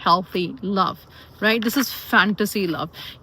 healthy love, right? This is fantasy love.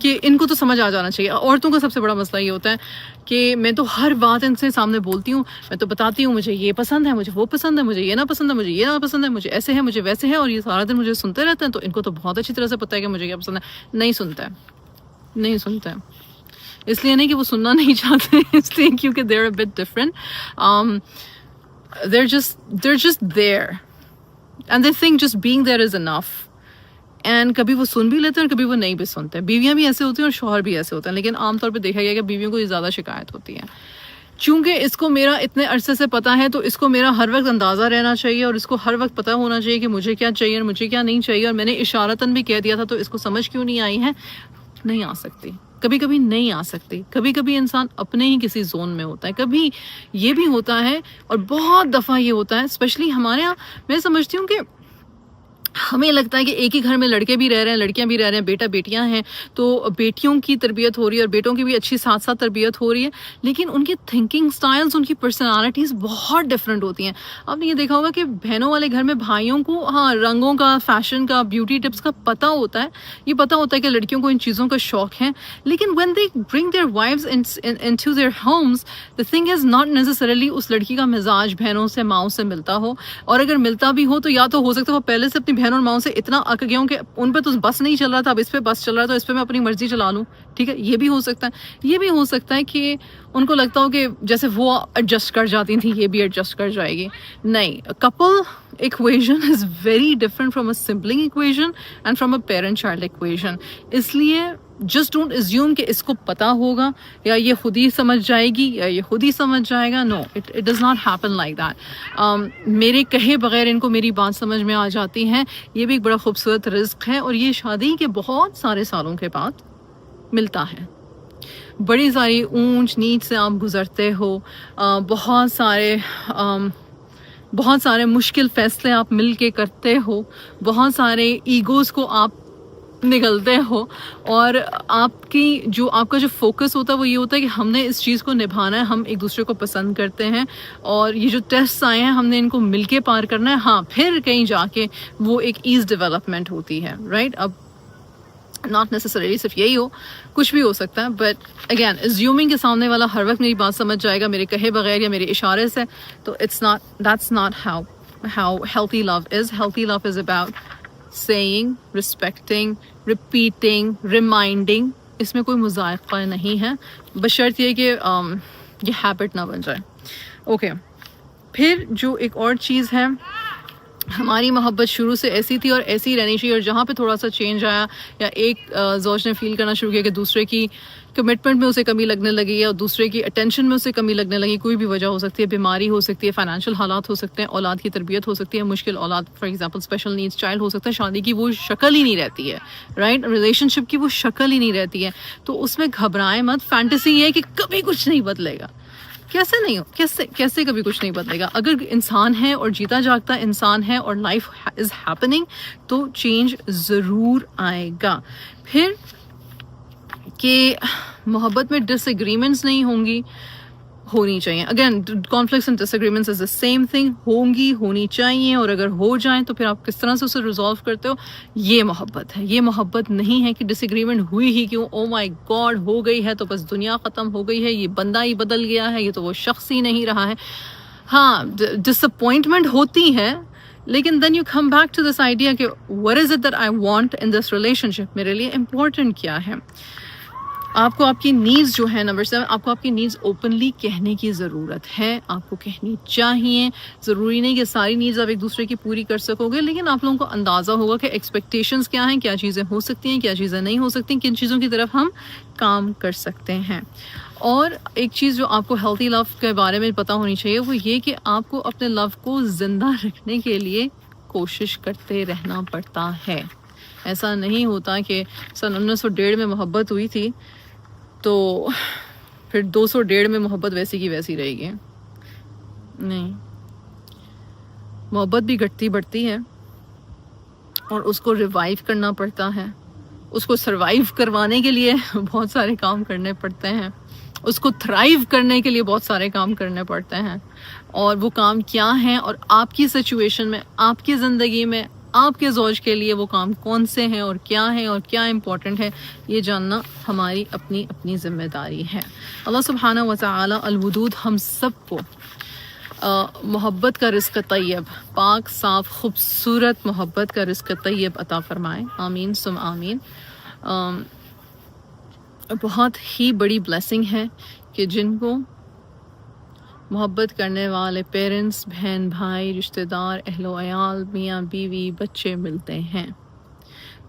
کہ ان کو تو سمجھ آ جانا چاہیے. عورتوں کا سب سے بڑا مسئلہ یہ ہوتا ہے کہ میں تو ہر بات ان سے سامنے بولتی ہوں, میں تو بتاتی ہوں مجھے یہ پسند ہے, مجھے وہ پسند ہے, مجھے یہ نہ پسند ہے, مجھے یہ نہ پسند ہے, مجھے ایسے ہے, مجھے ویسے ہے, اور یہ سارا دن مجھے سنتے رہتے ہیں. تو ان کو تو بہت اچھی طرح سے پتہ ہے کہ مجھے کیا پسند ہے. نہیں سنتا ہے, نہیں سنتا ہے. اس لیے نہیں کہ وہ سننا نہیں چاہتے, اس لیے کیونکہ they're a bit different. They're just there and they think just being there is enough. And کبھی وہ سن بھی لیتے ہیں اور کبھی وہ نہیں بھی سنتے. بیویاں بھی ایسے ہوتی ہیں اور شوہر بھی ایسے ہوتے ہیں, لیکن عام طور پہ دیکھا گیا کہ بیویوں کو یہ زیادہ شکایت ہوتی ہے. چونکہ اس کو میرا اتنے عرصے سے پتہ ہے تو اس کو میرا ہر وقت اندازہ رہنا چاہیے, اور اس کو ہر وقت پتہ ہونا چاہیے کہ مجھے کیا چاہیے اور مجھے کیا نہیں چاہیے. اور میں نے اشارتاً بھی کہہ دیا تھا, تو اس کو سمجھ کیوں نہیں آئی ہے؟ نہیں آ سکتی, کبھی کبھی نہیں آ سکتی. کبھی کبھی انسان اپنے ہی کسی زون میں ہوتا ہے. کبھی یہ بھی ہوتا ہے, اور بہت دفعہ یہ ہوتا ہے اسپیشلی ہمارے یہاں. میں سمجھتی ہوں کہ ہمیں لگتا ہے کہ ایک ہی گھر میں لڑکے بھی رہ رہے ہیں, لڑکیاں بھی رہ رہے ہیں, بیٹا بیٹیاں ہیں, تو بیٹیوں کی تربیت ہو رہی ہے اور بیٹوں کی بھی اچھی ساتھ ساتھ تربیت ہو رہی ہے, لیکن ان کی تھنکنگ سٹائلز, ان کی پرسنالٹیز بہت ڈفرینٹ ہوتی ہیں. آپ نے یہ دیکھا ہوگا کہ بہنوں والے گھر میں بھائیوں کو ہاں رنگوں کا, فیشن کا, بیوٹی ٹپس کا پتہ ہوتا ہے, یہ پتہ ہوتا ہے کہ لڑکیوں کو ان چیزوں کا شوق ہے, لیکن when they bring their wives into their homes, the thing is not necessarily اس لڑکی کا مزاج بہنوں سے, ماؤں سے ملتا ہو. اور اگر ملتا بھی ہو تو یا تو ہو سکتا ہے وہ پہلے سے اپنی بہنوں اور ماؤں سے اتنا اک گیا ہوں کہ ان پہ تو بس نہیں چل رہا تھا, اب اس پہ بس چل رہا ہے تو اس پہ میں اپنی مرضی چلا لوں. ٹھیک ہے, یہ بھی ہو سکتا ہے. یہ بھی ہو سکتا ہے کہ ان کو لگتا ہو کہ جیسے وہ ایڈجسٹ کر جاتی تھیں یہ بھی ایڈجسٹ کر جائے گی. نہیں, Kapil equation is very different from a sibling equation and from a parent child equation. اس لیے just don't assume کہ اس کو پتا ہوگا یا یہ خود ہی سمجھ جائے گی یا یہ خود ہی سمجھ جائے گا. No, it does not happen like that. میرے کہے بغیر ان کو میری بات سمجھ میں آ جاتی ہے. یہ بھی ایک بڑا خوبصورت رزق ہے, اور یہ شادی کے بہت سارے سالوں کے بعد ملتا ہے. بڑی ساری اونچ نیچ سے آپ گزرتے ہو, بہت سارے مشکل فیصلے آپ مل کے کرتے ہو, بہت سارے ایگوز کو آپ نگلتے ہو, اور آپ کا جو فوکس ہوتا ہے وہ یہ ہوتا ہے کہ ہم نے اس چیز کو نبھانا ہے, ہم ایک دوسرے کو پسند کرتے ہیں, اور یہ جو ٹیسٹ آئے ہیں ہم نے ان کو مل کے پار کرنا ہے. ہاں, پھر کہیں جا کے وہ ایک ایز ڈیولپمنٹ ہوتی ہے, رائٹ. اب ناٹ نیسسریلی صرف یہی ہو, کچھ بھی ہو سکتا ہے, بٹ اگین ایزیومنگ کے سامنے والا ہر وقت میری بات سمجھ جائے گا میرے کہے بغیر یا میرے اشارے سے, تو that's not how healthy love is. Healthy love is about saying, respecting, repeating, reminding. اس میں کوئی مذائقہ نہیں ہے, بشرط یہ کہ یہ ہیبٹ نہ بن جائے. اوکے, پھر جو ایک اور چیز ہے, ہماری محبت شروع سے ایسی تھی اور ایسی رہنی چاہیے, اور جہاں پہ تھوڑا سا چینج آیا یا ایک زوج نے فیل کرنا شروع کیا کہ دوسرے کی کمٹمنٹ میں اسے کمی لگنے لگی ہے اور دوسرے کی اٹینشن میں اسے کمی لگنے لگی, کوئی بھی وجہ ہو سکتی ہے, بیماری ہو سکتی ہے, فائنینشیل حالات ہو سکتے ہیں, اولاد کی تربیت ہو سکتی ہے, مشکل اولاد, for example special needs child who سکتا ہے, شادی کی وہ شکل ہی نہیں رہتی ہے, رائٹ, ریلیشن شپ کی وہ شکل ہی نہیں رہتی ہے, تو اس میں گھبرائیں مت. فینٹیسی یہ ہے کہ کبھی کچھ نہیں بدلے گا. کیسے کبھی کچھ نہیں بدلے گا؟ اگر انسان ہے اور جیتا جاگتا انسان ہے اور لائف از ہیپننگ تو چینج ضرور آئے گا. پھر کہ محبت میں ڈس ایگریمنٹس نہیں ہوں گی, ہونی چاہیے. Again conflicts and disagreements is the same thing, ہوں گی, ہونی چاہیے, اور اگر ہو جائیں تو پھر آپ کس طرح سے اسے ریزالو کرتے ہو, یہ محبت ہے. یہ محبت نہیں ہے کہ ڈس ایگریمنٹ ہوئی ہی کیوں, او مائی گاڈ ہو گئی ہے تو بس دنیا ختم ہو گئی ہے, یہ بندہ ہی بدل گیا ہے, یہ تو وہ شخص ہی نہیں رہا ہے. ہاں, ڈس اپوائنٹمنٹ ہوتی ہے, لیکن then you come back to this idea کہ what is it that I want in this relationship, میرے لیے امپورٹنٹ کیا ہے. آپ کو آپ کی نیڈز جو ہے, نمبر 7, آپ کو آپ کی نیڈز اوپنلی کہنے کی ضرورت ہے, آپ کو کہنی چاہیے. ضروری نہیں کہ ساری نیڈز آپ ایک دوسرے کی پوری کر سکو گے, لیکن آپ لوگوں کو اندازہ ہوگا کہ ایکسپیکٹیشنز کیا ہیں, کیا چیزیں ہو سکتی ہیں, کیا چیزیں نہیں ہو سکتی, کن چیزوں کی طرف ہم کام کر سکتے ہیں. اور ایک چیز جو آپ کو ہیلتھی لو کے بارے میں پتہ ہونی چاہیے وہ یہ کہ آپ کو اپنے لو کو زندہ رکھنے کے لیے کوشش کرتے رہنا پڑتا ہے. ایسا نہیں ہوتا کہ سن 1901 میں محبت ہوئی تھی تو پھر 201 میں محبت ویسی کی ویسی رہے گی. نہیں, محبت بھی گھٹتی بڑھتی ہے اور اس کو ریوائیو کرنا پڑتا ہے. اس کو سروائیو کروانے کے لیے بہت سارے کام کرنے پڑتے ہیں, اس کو تھرائیو کرنے کے لیے بہت سارے کام کرنے پڑتے ہیں. اور وہ کام کیا ہیں, اور آپ کی سچویشن میں, آپ کی زندگی میں, آپ کے زوج کے لیے وہ کام کون سے ہیں اور کیا امپورٹنٹ ہے، یہ جاننا ہماری اپنی ذمہ داری ہے۔ اللہ سبحانہ و تعالی الودود ہم سب کو محبت کا رزق طیب، پاک صاف خوبصورت محبت کا رزق طیب عطا فرمائے، آمین ثم آمین۔ بہت ہی بڑی بلیسنگ ہے کہ جن کو محبت کرنے والے پیرنٹس، بہن بھائی، رشتہ دار، اہل و عیال، میاں بیوی، بچے ملتے ہیں،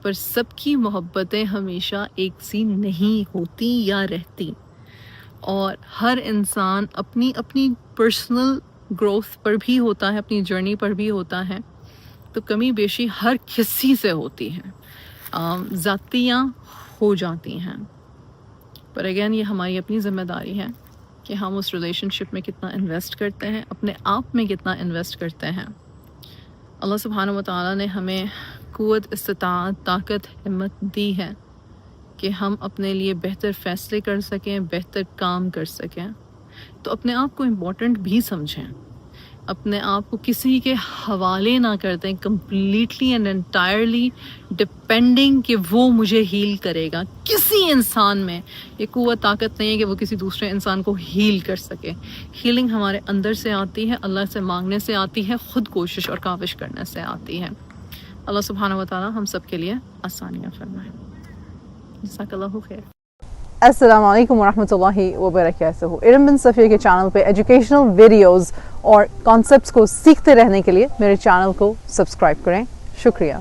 پر سب کی محبتیں ہمیشہ ایک سی نہیں ہوتی یا رہتی، اور ہر انسان اپنی پرسنل گروتھ پر بھی ہوتا ہے، اپنی جرنی پر بھی ہوتا ہے، تو کمی بیشی ہر کسی سے ہوتی ہے، ذاتیاں ہو جاتی ہیں، پر اگین یہ ہماری اپنی ذمہ داری ہے کہ ہم اس ریلیشن شپ میں کتنا انویسٹ کرتے ہیں، اپنے آپ میں کتنا انویسٹ کرتے ہیں۔ اللہ سبحانہ و تعالیٰ نے ہمیں قوت، استطاعت، طاقت، ہمت دی ہے کہ ہم اپنے لیے بہتر فیصلے کر سکیں، بہتر کام کر سکیں، تو اپنے آپ کو امپورٹنٹ بھی سمجھیں، اپنے آپ کو کسی کے حوالے نہ کر دیں، کمپلیٹلی اینڈ انٹائرلی ڈپینڈنگ کہ وہ مجھے ہیل کرے گا۔ کسی انسان میں یہ قوت طاقت نہیں ہے کہ وہ کسی دوسرے انسان کو ہیل کر سکے۔ ہیلنگ ہمارے اندر سے آتی ہے، اللہ سے مانگنے سے آتی ہے، خود کوشش اور کاوش کرنے سے آتی ہے۔ اللہ سبحانہ و تعالی ہم سب کے لیے آسانیاں فرمائے۔ جزاک اللہ خیر۔ السلام علیکم ورحمۃ اللہ وبرکاتہ۔ ارم بن صفیہ کے چینل پہ ایجوکیشنل ویڈیوز اور کانسیپٹس کو سیکھتے رہنے کے لیے میرے چینل کو سبسکرائب کریں۔ شکریہ۔